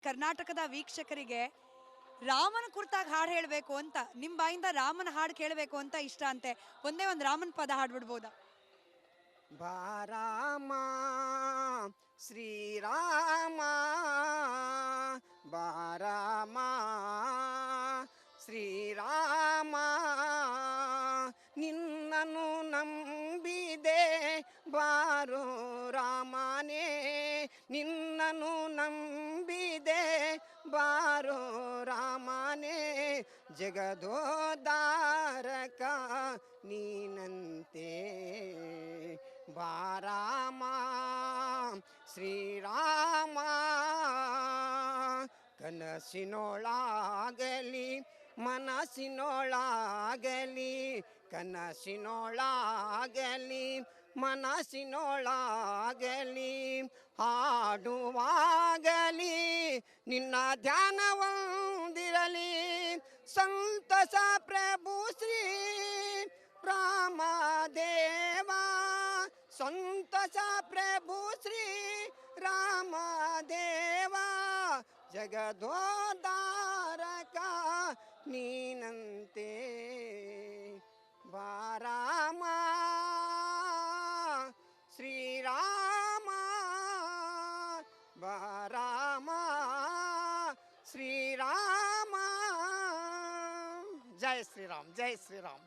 ಕರ್ನಾಟಕದ ವೀಕ್ಷಕರಿಗೆ ರಾಮನ ಕುರಿತಾಗಿ ಹಾಡು ಹೇಳಬೇಕು ಅಂತ, ನಿಮ್ಮ ಬಾಯಿಂದ ರಾಮನ ಹಾಡು ಕೇಳಬೇಕು ಅಂತ ಇಷ್ಟ ಅಂತೆ. ಒಂದೇ ಒಂದು ರಾಮನ ಪದ ಹಾಡ್ಬಿಡ್ಬೋದಾ? ಬಾರಾಮ ಶ್ರೀರಾಮ ಬಾರಾಮ ಶ್ರೀರಾಮ ನಿನ್ನನ್ನು ನಂಬಿದೆ ಬಾರೋ ರಾಮನೇ ನಿನ್ನನ್ನು ನಂಬಿದೆ ಬಾರೋ ರಾಮನೇ ಜಗದೋದ್ಧಾರಕ ನೀನಂತೆ ಬಾರಾಮ ಶ್ರೀರಾಮ ಕನಸಿನೊಳಾಗಲಿ ಮನಸ್ಸಿನೊಳಾಗಲಿ ಕನಸಿನೊಳಾಗಲಿ ಮನಸ್ಸಿನೊಳಾಗಲಿ ಹಾಡುವಾಗಲಿ ನಿನ್ನ ಧ್ಯಾನವಂದಿರಲಿ ಸಂತಸ ಪ್ರಭು ಶ್ರೀ ರಾಮದೇವ ಸಂತಸ ಪ್ರಭು ಶ್ರೀ ರಾಮದೇವ ಜಗದೋದ್ಧಾರಕ ನೀನಂತೆ ಬಾರಾಮ ಶ್ರೀರಾಮ ಬಾರಾಮ ಶ್ರೀರಾಮ ಜೈ ಶ್ರೀರಾಮ್ ಜೈ ಶ್ರೀರಾಮ್.